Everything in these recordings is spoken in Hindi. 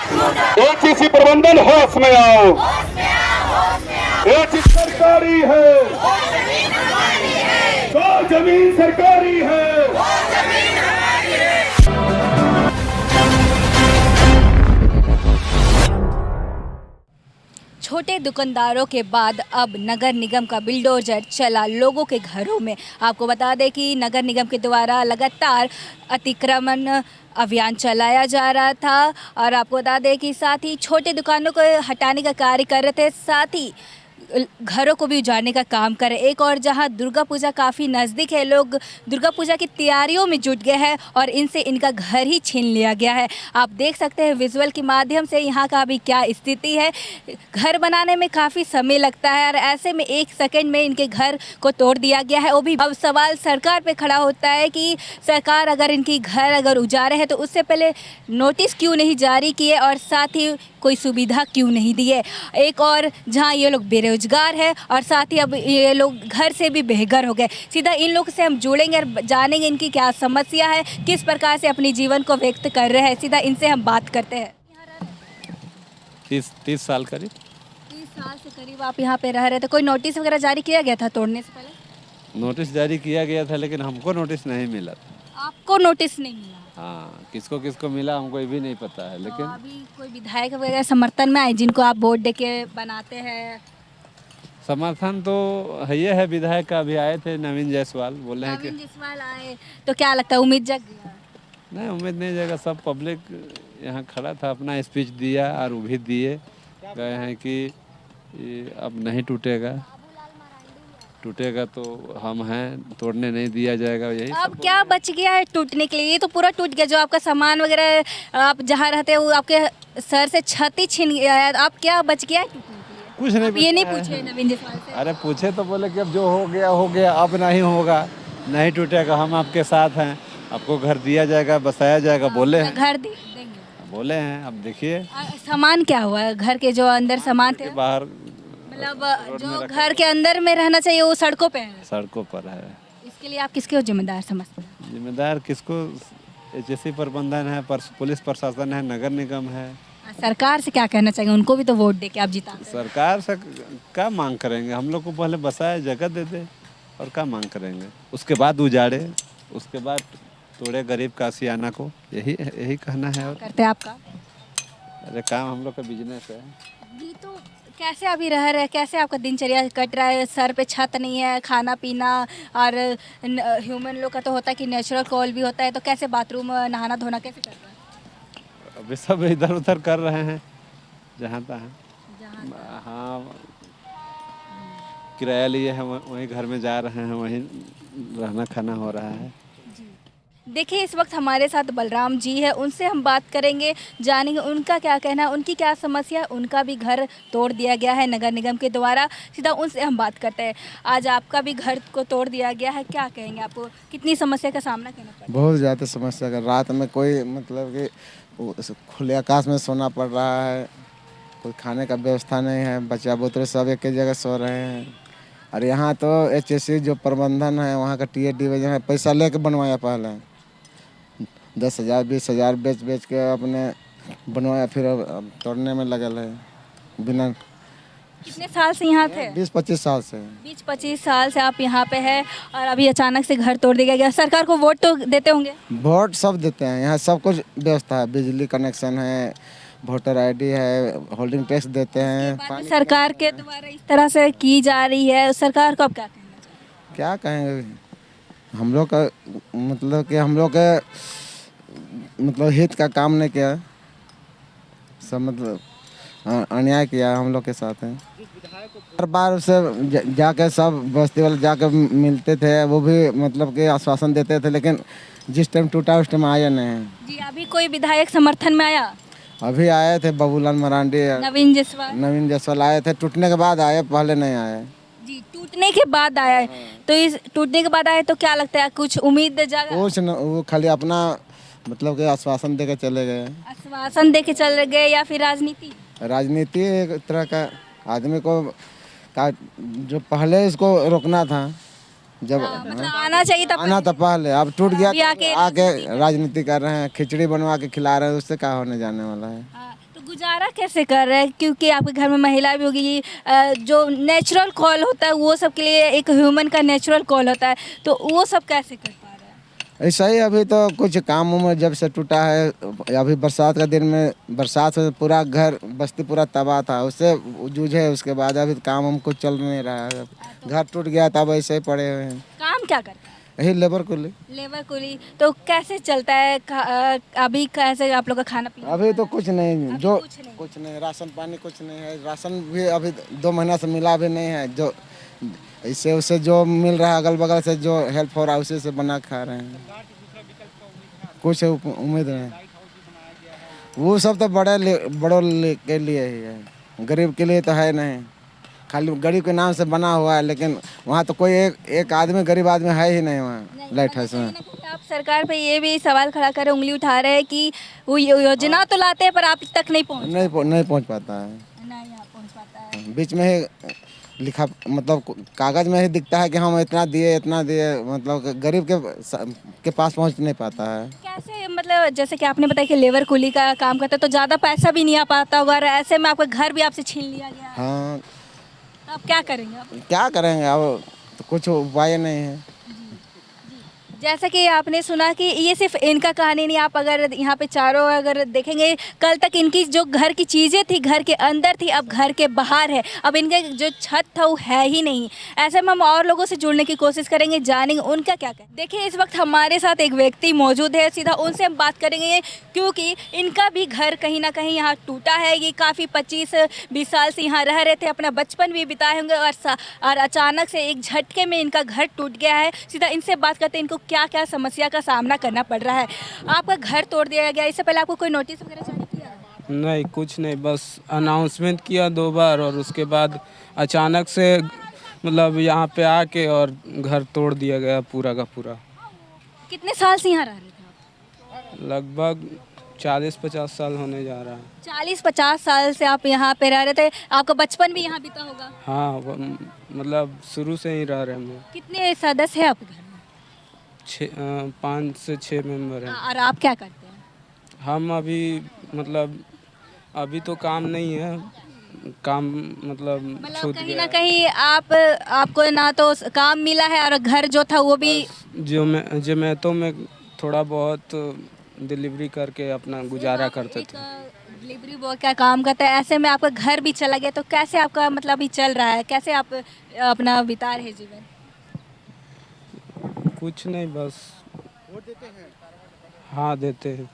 एचईसी प्रबंधन होश में आओ, एचईसी सरकारी है, तो जमीन सरकारी है। छोटे दुकानदारों के बाद अब नगर निगम का बिल्डोजर चला लोगों के घरों में। आपको बता दें कि नगर निगम के द्वारा लगातार अतिक्रमण अभियान चलाया जा रहा था और आपको बता दें कि साथ ही छोटे दुकानों को हटाने का कार्य कर रहे थे, साथ ही घरों को भी उजाड़ने का काम कर रहे। एक और जहां दुर्गा पूजा काफ़ी नज़दीक है, लोग दुर्गा पूजा की तैयारियों में जुट गए हैं और इनसे इनका घर ही छीन लिया गया है। आप देख सकते हैं विजुअल के माध्यम से यहाँ का अभी क्या स्थिति है। घर बनाने में काफ़ी समय लगता है और ऐसे में 1 सेकंड में इनके घर को तोड़ दिया गया है। वो भी अब सवाल सरकार पे खड़ा होता है कि सरकार अगर इनकी घर अगर उजाड़े हैं तो उससे पहले नोटिस क्यों नहीं जारी किए और साथ ही कोई सुविधा क्यों नहीं दी है। एक और जहां ये लोग बेरोजगार है और साथ ही अब ये लोग घर से भी बेघर हो गए। सीधा इन लोग से हम जुड़ेंगे और जानेंगे इनकी क्या समस्या है, किस प्रकार से अपनी जीवन को व्यक्त कर रहे हैं। सीधा इनसे हम बात करते हैं। 30 साल करीब। 30 साल से करीब आप यहाँ पे रह रहे थे। कोई नोटिस वगैरह जारी किया गया था तोड़ने से पहले? नोटिस जारी किया गया था लेकिन हमको नोटिस नहीं मिला था। आपको नोटिस नहीं मिला? हाँ, किसको किसको मिला हमको ये भी नहीं पता है। लेकिन तो अभी कोई विधायक वगैरह समर्थन में आए जिनको आप वोट दे के बनाते हैं? समर्थन तो ये है, विधायक का अभी आए थे नवीन जायसवाल, बोले हैं कि नवीन जायसवाल आए तो क्या लगता है उम्मीद जग गया? नहीं, उम्मीद नहीं जाएगा। सब पब्लिक यहाँ खड़ा था, अपना स्पीच दिया और वो भी दिए, गए हैं कि ये अब नहीं टूटेगा तो हम हैं, तोड़ने नहीं दिया जाएगा। यही अब क्या बच गया है टूटने के लिए? ये तो पूरा टूट गया। जो आपका सामान वगैरह आप जहाँ रहते हैं वो आपके सर से छत ही छीन गया है। अब क्या बच गया है टूटने के लिए? कुछ नहीं आप ये नहीं बचा है। पूछे नवीन जायसवाल से? अरे पूछे तो बोले कि अब जो हो गया, अब नहीं होगा, नहीं टूटेगा, हम आपके साथ हैं, आपको घर दिया जाएगा, बसाया जाएगा, बोले हैं। घर देंगे बोले हैं, अब देखिए। सामान क्या हुआ है? घर के जो अंदर सामान थे, बाहर मतलब जो घर के अंदर में रहना चाहिए वो सड़कों पे है। सड़कों पर है। इसके लिए आप किसको जिम्मेदार समझते हैं? जिम्मेदार किसको? एचईसी प्रबंधन है, पुलिस प्रशासन है, नगर निगम है। सरकार से क्या कहना चाहिए? उनको भी तो वोट दे के आप जिता। सरकार से क्या मांग करेंगे? हम लोग को पहले बसाए, जगह दे दे, और क्या मांग करेंगे? उसके बाद उजाड़े, उसके बाद तोड़े गरीब का आशियाना को। यही कहना है। और करते हैं आपका? अरे काम हम लोग का बिजनेस है। जी, तो कैसे अभी रह रहे हैं? कैसे आपका दिनचर्या कट रहा है? सर पे छत नहीं है, खाना पीना, और ह्यूमन लोग का तो होता है कि नेचुरल कॉल भी होता है, तो कैसे बाथरूम नहाना धोना कैसे कर रहे हैं? अभी सब इधर उधर कर रहे हैं जहाँ तहाँ। हाँ, किराया लिए हैं, वहीं घर में जा रहे हैं, वहीं रहना खाना हो रहा है। देखिए इस वक्त हमारे साथ बलराम जी है, उनसे हम बात करेंगे, जानेंगे उनका क्या कहना है, उनकी क्या समस्या है। उनका भी घर तोड़ दिया गया है नगर निगम के द्वारा। सीधा उनसे हम बात करते हैं। आज आपका भी घर को तोड़ दिया गया है, क्या कहेंगे? आपको कितनी समस्या का सामना करना पड़ा? बहुत ज़्यादा समस्या का। रात में कोई मतलब कि खुले आकाश में सोना पड़ रहा है, कोई खाने का व्यवस्था नहीं है, बच्चा बुतरे सब एक ही जगह सो रहे हैं। और यहाँ तो एचईसी जो प्रबंधन है, वहाँ का टीए डिवीजन है, पैसा लेके बनवाया पहले 10,000 20,000 बेच के अपने बनवाया, फिर अब तोड़ने में लगल है बिना। कितने साल से यहाँ थे? 20-25 साल से। 20-25 साल से आप यहाँ पे हैं और अभी अचानक से घर तोड़ दिया गया। सरकार को वोट तो देते होंगे? वोट सब देते हैं, यहाँ सब कुछ व्यवस्था है, बिजली कनेक्शन है, वोटर आईडी है, होल्डिंग टैक्स देते हैं। सरकार के द्वारा इस तरह से की जा रही है, सरकार को अब क्या कहना चाहिए? क्या कहेंगे? हम लोग का मतलब कि हम लोग के मतलब हित का काम नहीं किया, सब मतलब अन्याय किया हम लोग के साथ है। हर बार से जाके सब बस्ती वाले जाके मिलते थे, वो भी मतलब कि आश्वासन देते थे, लेकिन जिस टाइम टूटा उस टाइम आया नहीं। जी, अभी कोई विधायक समर्थन में आया? अभी आए थे बबूलाल मरांडी, नवीन जायसवाल आए थे, टूटने के बाद आए, पहले नहीं आए। जी, टूटने के बाद आया है। तो इस टूटने के बाद आए तो क्या लगता है, कुछ उम्मीद जागा? कुछ न, वो खाली अपना मतलब कि आश्वासन दे के चले गए। आश्वासन दे के चले गए या फिर राजनीति एक तरह का आदमी को का जो पहले इसको रोकना था, जब मतलब आना चाहिए था आना था पहले, अब टूट गया अभी तो आके राजनीति कर रहे हैं, खिचड़ी बनवा के खिला रहे हैं, उससे क्या होने जाने वाला है। हाँ, तो गुजारा कैसे कर रहे हैं, क्योंकि आपके घर में महिला भी होगी, जो नेचुरल कॉल होता है वो सब के लिए एक ह्यूमन का नेचुरल कॉल होता है, तो वो सब कैसे कर पा रहे हैं? ऐसा ही अभी तो कुछ काम उम जब से टूटा है, अभी बरसात का दिन में बरसात से पूरा घर बस्ती पूरा तबाह था, उससे जूझे। उसके बाद अभी काम उम कुछ चल नहीं रहा है, घर टूट गया तब ऐसे ही पड़े हुए हैं। काम क्या करते हैं? यही लेबर कुली। लेबर कुली। तो कैसे चलता है अभी कैसे आप लोग का खाना पीना? अभी तो कुछ नहीं, अभी जो कुछ नहीं। राशन पानी कुछ नहीं है। राशन भी अभी 2 महीना से मिला भी नहीं है। जो इससे उससे जो मिल रहा है अगल बगल से जो हेल्प हो रहा है उसी से बना खा रहे हैं। कुछ उम्मीद नहीं। वो सब तो बड़ों के लिए ही है, गरीब के लिए तो है नहीं। खाली गरीब के नाम से बना हुआ है, लेकिन वहाँ तो कोई एक आदमी गरीब आदमी है ही नहीं वहाँ लाइट हाउस में। आप सरकार पे ये भी सवाल खड़ा कर उंगली उठा रहे हैं कि वो योजना तो लाते हैं पर आप तक नहीं पहुँच नहीं पहुँच पाता है। नहीं यहाँ पहुँच पाता है। बीच में ही लिखा, मतलब कागज में ही दिखता है कि हम इतना दिए, मतलब गरीब के पास पहुँच नहीं पाता है। कैसे, मतलब जैसे कि आपने बताया कि लेबर कुली का काम करते हैं तो ज़्यादा पैसा भी नहीं आ पाता होगा, और ऐसे में आपका घर भी आपसे छीन लिया गया है। हाँ, तो आप क्या करेंगे? आप क्या करेंगे अब, तो कुछ उपाय नहीं है। जैसा कि आपने सुना कि ये सिर्फ इनका कहानी नहीं, आप अगर यहाँ पे चारों अगर देखेंगे, कल तक इनकी जो घर की चीज़ें थी घर के अंदर थी, अब घर के बाहर है। अब इनके जो छत था वो है ही नहीं। ऐसे में हम और लोगों से जुड़ने की कोशिश करेंगे, जानेंगे उनका क्या कहना है। देखिए इस वक्त हमारे साथ एक व्यक्ति मौजूद है, सीधा उनसे हम बात करेंगे, क्योंकि इनका भी घर कहीं ना कहीं यहाँ टूटा है। ये काफ़ी 25-20 साल से यहाँ रह रहे थे, अपना बचपन भी बिताए होंगे, और अचानक से एक झटके में इनका घर टूट गया है। सीधा इनसे बात करते हैं इनको क्या क्या समस्या का सामना करना पड़ रहा है। आपका घर तोड़ दिया गया, इससे पहले आपको कोई नोटिस वगैरह जारी किया? नहीं, कुछ नहीं, बस अनाउंसमेंट किया 2 बार और उसके बाद अचानक से मतलब यहाँ पे आके और घर तोड़ दिया गया पूरा का पूरा। कितने साल से यहाँ रह रहे थे आप? लगभग 40-50 साल होने जा रहा है। 40-50 साल से आप यहाँ पे रह रहे थे, आपका बचपन भी यहाँ बीता होगा? हाँ, मतलब शुरू से ही रह रहे हैं। कितने सदस्य हैं आपके घर में? 5 से 6 मेंबर हैं। और आप क्या करते हैं? हम अभी मतलब अभी तो काम नहीं है, काम मतलब छूट कहीं गया ना है। कहीं आपको ना तो काम मिला है और घर जो था वो भी। जोमेटो में थोड़ा बहुत डिलीवरी करके अपना गुजारा करते थे। डिलीवरी बॉय का काम करता है, ऐसे में आपका घर भी चला गया, तो कैसे आपका मतलब अभी चल रहा है, कैसे आप अपना बिता रहे जीवन? कुछ नहीं, बस वोट देते हैं। हाँ, देते हैं।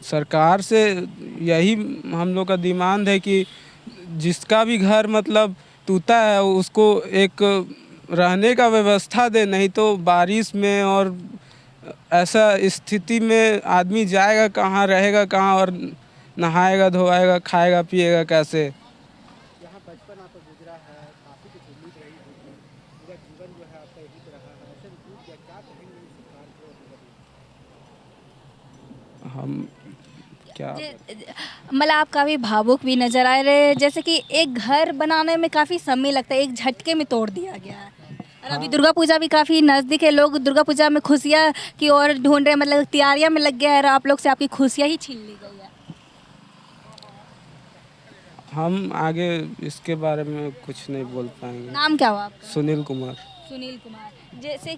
सरकार से यही हम लोग का डिमांड है कि जिसका भी घर मतलब टूटा है उसको एक रहने का व्यवस्था दे, नहीं तो बारिश में और ऐसा स्थिति में आदमी जाएगा कहाँ, रहेगा कहाँ, और नहाएगा धोएगा खाएगा पिएगा कैसे। हम क्या मतलब आप काफ़ी भावुक भी नज़र आ रहे हैं, जैसे कि एक घर बनाने में काफ़ी समय लगता है, एक झटके में तोड़ दिया गया है। और अभी दुर्गा पूजा भी काफ़ी नज़दीक है, लोग दुर्गा पूजा में खुशियाँ की ओर ढूंढ रहे हैं, मतलब तैयारियां में लग गया है, और आप लोग से आपकी खुशियाँ ही छीन ली गई है। हम आगे इसके बारे में कुछ नहीं बोल पाएंगे। नाम क्या हुआ आपका? सुनील कुमार। सुनील कुमार। जैसे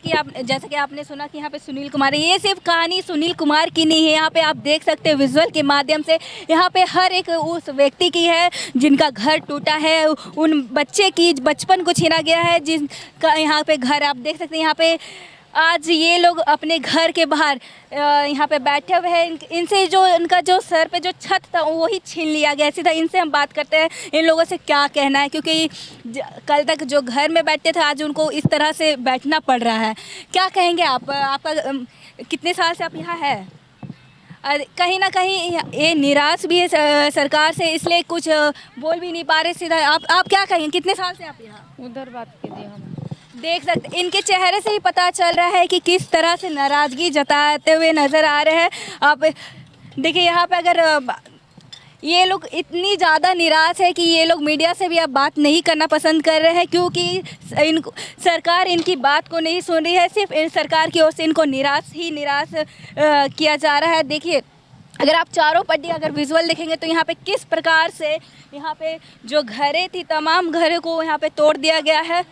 कि आपने सुना कि यहाँ पे सुनील कुमार है, ये सिर्फ कहानी सुनील कुमार की नहीं है, यहाँ पे आप देख सकते हैं विजुअल के माध्यम से, यहाँ पे हर एक उस व्यक्ति की है जिनका घर टूटा है, उन बच्चे की बचपन को छीना गया है, जिनका यहाँ पे घर आप देख सकते हैं। यहाँ पे आज ये लोग अपने घर के बाहर यहाँ पे बैठे हुए हैं, इनसे जो इनका जो सर पे जो छत था वही छीन लिया गया। सीधा इनसे हम बात करते हैं इन लोगों से क्या कहना है, क्योंकि कल तक जो घर में बैठते थे आज उनको इस तरह से बैठना पड़ रहा है। क्या कहेंगे आप? आपका कितने साल से आप यहाँ है? और कहीं ना कहीं ये निराश भी है सरकार से, इसलिए कुछ बोल भी नहीं पा रहे। सीधा आप क्या कहेंगे, कितने साल से आप यहाँ? उधर बात कीजिए। हम देख सकते इनके चेहरे से ही पता चल रहा है कि किस तरह से नाराज़गी जताते हुए नज़र आ रहे हैं। आप देखिए यहाँ पे अगर ये लोग इतनी ज़्यादा निराश है कि ये लोग मीडिया से भी अब बात नहीं करना पसंद कर रहे हैं, क्योंकि इनको सरकार इनकी बात को नहीं सुन रही है। सिर्फ इन सरकार की ओर से इनको निराश किया जा रहा है। देखिए, अगर आप चारों पट्टी अगर विजुअल देखेंगे तो यहाँ पे किस प्रकार से यहाँ पे जो घरें थी, तमाम घरों को यहाँ पे तोड़ दिया गया है।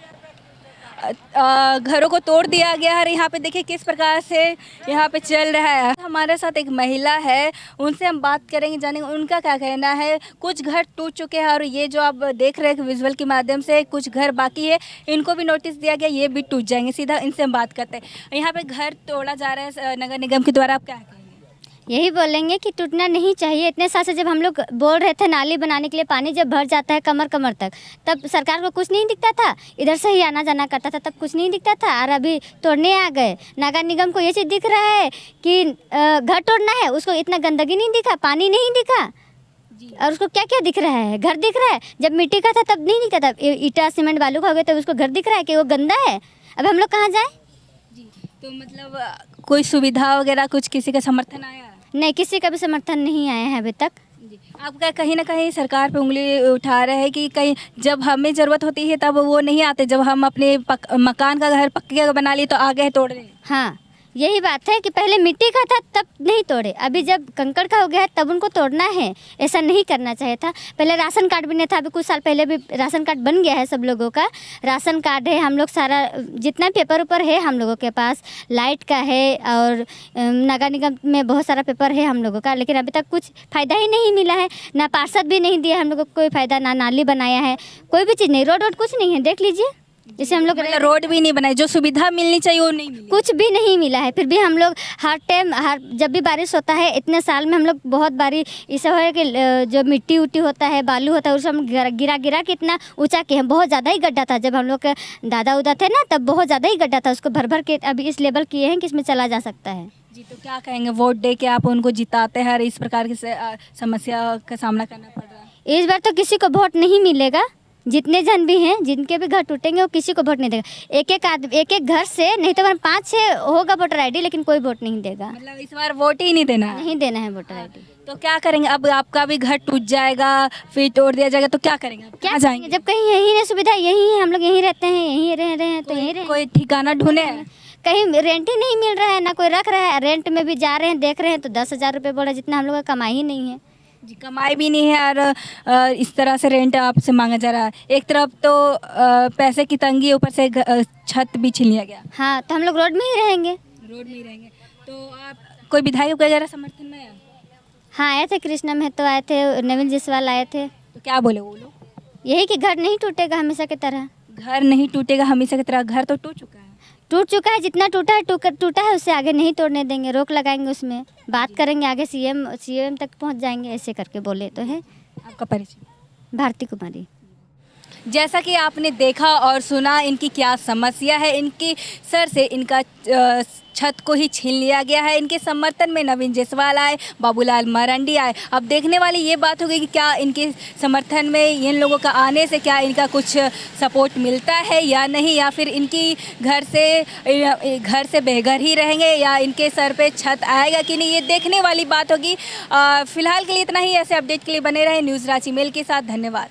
घरों को तोड़ दिया गया है। यहाँ पे देखिए किस प्रकार से यहाँ पे चल रहा है। हमारे साथ एक महिला है, उनसे हम बात करेंगे, जानेंगे उनका क्या कहना है। कुछ घर टूट चुके हैं और ये जो आप देख रहे हैं विजुअल के माध्यम से, कुछ घर बाकी है, इनको भी नोटिस दिया गया, ये भी टूट जाएंगे। सीधा इनसे हम बात करते हैं। यहाँ पे घर तोड़ा जा रहा है नगर निगम के द्वारा, आप क्या कहेंगे? यही बोलेंगे कि टूटना नहीं चाहिए। इतने साल से जब हम लोग बोल रहे थे नाली बनाने के लिए, पानी जब भर जाता है कमर कमर तक, तब सरकार को कुछ नहीं दिखता था, इधर से ही आना जाना करता था, तब कुछ नहीं दिखता था। और अभी तोड़ने आ गए। नगर निगम को ये चीज़ दिख रहा है कि घर तोड़ना है, उसको इतना गंदगी नहीं दिखा, पानी नहीं दिखा, और उसको क्या क्या दिख रहा है? घर दिख रहा है। जब मिट्टी का था तब नहीं दिखता था, ईटा सीमेंट बालू का हो गया तब उसको घर दिख रहा है कि वो गंदा है। अब हम लोग कहाँ जाए? जी, तो मतलब कोई सुविधा वगैरह कुछ किसी का समर्थन आया? नहीं, किसी का भी समर्थन नहीं आया है अभी तक। जी, आपका कहीं ना कहीं सरकार पे उंगली उठा रहे हैं कि कहीं जब हमें ज़रूरत होती है तब वो नहीं आते, जब हम अपने मकान का घर पक्के का बना लिए तो आ गए तोड़ने। हाँ, यही बात है कि पहले मिट्टी का था तब नहीं तोड़े, अभी जब कंकड़ का हो गया है तब उनको तोड़ना है। ऐसा नहीं करना चाहिए था। पहले राशन कार्ड भी नहीं था, अभी कुछ साल पहले भी राशन कार्ड बन गया है। सब लोगों का राशन कार्ड है, हम लोग सारा जितना पेपर ऊपर है हम लोगों के पास, लाइट का है और नगर निगम में बहुत सारा पेपर है हम लोगों का, लेकिन अभी तक कुछ फ़ायदा ही नहीं मिला है। ना पार्षद भी नहीं दिया हम लोगों को कोई फ़ायदा, ना नाली बनाया है, कोई भी चीज़ नहीं, रोड कुछ नहीं है। देख लीजिए, जैसे हम लोग मतलब रोड भी नहीं बनाई, जो सुविधा मिलनी चाहिए वो नहीं मिली। कुछ भी नहीं मिला है। फिर भी हम लोग हर टाइम जब भी बारिश होता है, इतने साल में हम लोग बहुत बारी ऐसा है कि जो मिट्टी उट्टी होता है, बालू होता है, उसे हम गिरा के इतना ऊंचा किए हैं। बहुत ज़्यादा ही गड्ढा था जब हम लोग के दादा उदा थे ना, तब बहुत ज़्यादा ही गड्ढा था। उसको भर के अभी इस लेवल किए हैं कि इसमें चला जा सकता है। जी, तो क्या कहेंगे, वोट दे के आप उनको जिताते हैं और इस प्रकार की समस्या का सामना करना पड़ रहा है? इस बार तो किसी को वोट नहीं मिलेगा। जितने जन भी हैं, जिनके भी घर टूटेंगे, वो किसी को वोट नहीं देगा। एक एक घर से नहीं तो 5-6 होगा वोटर आईडी, लेकिन कोई वोट नहीं देगा। मतलब इस बार वोट ही नहीं देना है? नहीं देना है वोटर आईडी। तो क्या करेंगे अब? आपका भी घर टूट जाएगा, फिर तोड़ दिया जाएगा, तो क्या करेंगे? आप क्या कहाँ जाएंगे? जब कहीं यही है सुविधा, यही है, हम लोग यहीं रहते हैं, यहीं रह रहे हैं, तो यहीं रहे। कोई ठिकाना ढूंढे? कहीं रेंट ही नहीं मिल रहा है, ना कोई रख रहा है। रेंट में भी जा रहे हैं, देख रहे हैं तो 10,000 रुपये बोल रहा है, जितना हम लोग का कमाई ही नहीं है। जी, कमाई भी नहीं है और इस तरह से रेंट आपसे मांगा जा रहा है। एक तरफ तो पैसे की तंगी, ऊपर से छत भी छीन लिया गया। हाँ, तो हम लोग रोड में ही रहेंगे। रोड में ही रहेंगे। तो आप कोई विधायक वगैरह समर्थन में? हाँ, आए थे, कृष्णा महतो आए थे, नवीन जायसवाल आए थे। तो क्या बोले वो लोग? यही कि घर नहीं टूटेगा हमेशा की तरह। घर नहीं टूटेगा हमेशा की तरह? घर तो टूट चुका है। टूट चुका है, जितना टूटा है टूटा है, उससे आगे नहीं तोड़ने देंगे, रोक लगाएंगे, उसमें बात करेंगे, आगे सीएम तक पहुंच जाएंगे, ऐसे करके बोले तो है। आपका परिचय? भारती कुमारी। जैसा कि आपने देखा और सुना इनकी क्या समस्या है। इनकी सर से इनका छत को ही छीन लिया गया है। इनके समर्थन में नवीन जायसवाल आए, बाबूलाल मरांडी आए। अब देखने वाली ये बात होगी कि क्या इनके समर्थन में इन लोगों का आने से क्या इनका कुछ सपोर्ट मिलता है या नहीं, या फिर इनकी घर से बेघर ही रहेंगे, या इनके सर पे छत आएगा कि नहीं, ये देखने वाली बात होगी। फिलहाल के लिए इतना ही। ऐसे अपडेट के लिए बने रहे न्यूज़ रांची मेल के साथ। धन्यवाद।